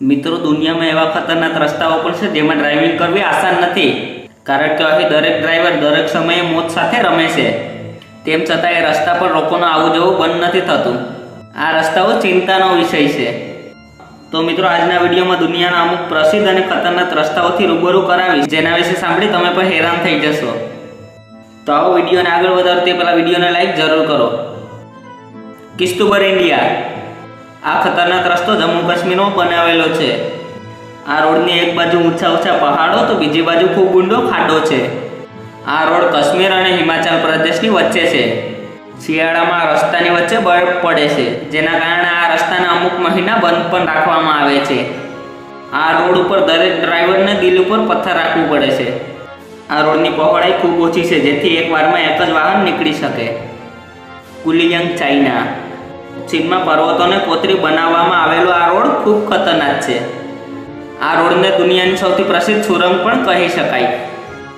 મિત્રો, દુનિયામાં એવા ખતરનાક રસ્તાઓ પણ છે જેમાં ડ્રાઇવિંગ કરવી આસાન નથી, કારણ કે અહીં દરેક ડ્રાઈવર દરેક સમયે મોત સાથે રમે છે. તેમ છતાં એ રસ્તા પર લોકોનું આવું જવું બંધ નથી થતું. આ રસ્તાઓ ચિંતાનો વિષય છે. તો મિત્રો, આજના વિડીયોમાં દુનિયાના અમુક પ્રસિદ્ધ અને ખતરનાક રસ્તાઓથી રૂબરૂ કરાવીશ, જેના વિશે સાંભળી તમે પણ હેરાન થઈ જશો. તો આવો વિડીયોને આગળ વધારતી પહેલા વિડીયોને લાઈક જરૂર કરો. કિશ્તુબર ઇન્ડિયા. આ ખતરનાક રસ્તો જમ્મુ કાશ્મીરમાં બનાવેલો છે. આ રોડની એક બાજુ ઊંચા પહાડો તો બીજી બાજુ ખૂબ ઊંડો ખાડો છે. આ રોડ કાશ્મીર અને હિમાચલ પ્રદેશની વચ્ચે છે. શિયાળામાં રસ્તાની વચ્ચે બરફ પડે છે, જેના કારણે આ રસ્તાને અમુક મહિના બંધ પણ રાખવામાં આવે છે. આ રોડ ઉપર દરેક ડ્રાઈવરને દિલ ઉપર પથ્થર રાખવું પડે છે. આ રોડની પહોળાઈ ખૂબ ઓછી છે, જેથી એકવારમાં એક જ વાહન નીકળી શકે. કુલિયંગ, ચાઇના. ચીનમાં પર્વતોને કોતરી બનાવવામાં આવેલો આ રોડ ખૂબ ખતરનાક છે. આ રોડને દુનિયાની સૌથી પ્રસિદ્ધ સુરંગ પણ કહી શકાય.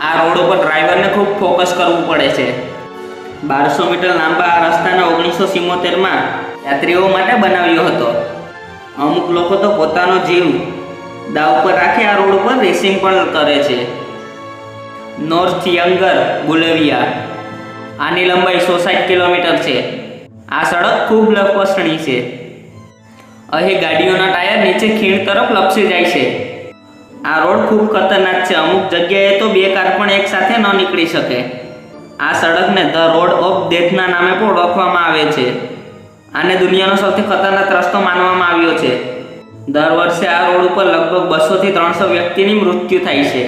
આ રોડ ઉપર ડ્રાઈવરને ખૂબ ફોકસ કરવું પડે છે. 1200 મીટર લાંબા આ રસ્તાને 1977માં યાત્રીઓ માટે બનાવ્યો હતો. અમુક લોકો તો પોતાનો જીવ દાવ પર રાખી આ રોડ ઉપર રેસિંગ પણ કરે છે. North younger, Bolivia. આની લંબાઈ 160 કિલોમીટર છે. આ સડક ખૂબ લપસણી છે. અહીં ગાડીઓના ટાયર નીચે ખીણ તરફ લપસી જાય છે. આ રોડ ખૂબ ખતરનાક છે. અમુક જગ્યાએ તો 2 કાર પણ એકસાથે ન નીકળી શકે. આ સડકને ધ રોડ ઓફ ડેથના નામે પણ ઓળખવામાં આવે છે. આને દુનિયાનો સૌથી ખતરનાક રસ્તો માનવામાં આવ્યો છે. દર વર્ષે આ રોડ ઉપર લગભગ 200 થી 300 વ્યક્તિની મૃત્યુ થાય છે.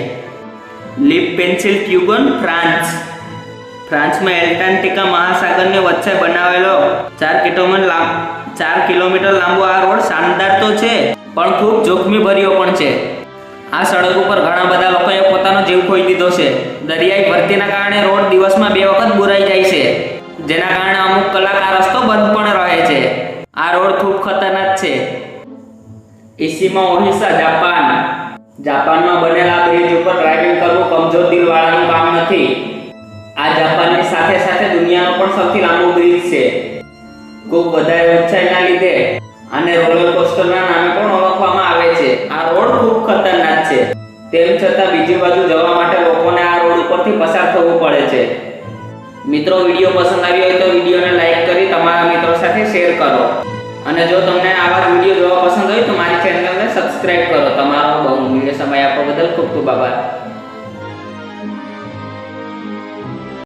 લીપ પેન્સિલ ટ્યુગન, ફ્રાન્સ. ફ્રાન્સમાં એન્ટાર્કટિકા મહાસાગરની વચ્ચે બનાવેલો 4 કિલોમીટર લાંબો આ રોડ શાનદાર તો છે, પણ ખૂબ જોખમી ભર્યો પણ છે. આ સડક ઉપર ઘણા બધા લોકોએ પોતાનો જીવ ખોઈ દીધો છે. દરિયાઈ ભરતીના કારણે રોડ દિવસમાં 2 વખત બુરાઈ જાય છે, જેના કારણે અમુક કલાક આ રસ્તો બંધ પણ રહે છે. આ રોડ ખૂબ ખતરનાક છે. ઇશિમા ઓહિસા, જાપાન. જાપાનમાં બનેલા બ્રિજ ઉપર ડ્રાઇવિંગ કરવું કમજોર દિલવાળાનું કામ નથી. આ જાપાનની સાથે સાથે દુનિયાનો પણ સૌથી લાંબો બ્રિજ છે. ખૂબ વધારે ઊંચાઈના લીધે આને રોલર કોસ્ટરના નામે પણ ઓળખવામાં આવે છે. આ રોડ ખૂબ ખતરનાક છે. તેમ છતાં બીજી બાજુ જવા માટે લોકોને આ રોડ ઉપરથી પસાર થવું પડે છે. મિત્રો, વિડીયો પસંદ આવ્યો હોય તો વિડીયોને લાઈક કરી તમારા મિત્રો સાથે શેર કરો. અને જો તમને આવા વિડીયો જોવા પસંદ હોય તો મારી ચેનલને સબસ્ક્રાઇબ કરો. તમારો બહુ મૂલ્ય સમય આપવા બદલ ખૂબ ખૂબ આભાર.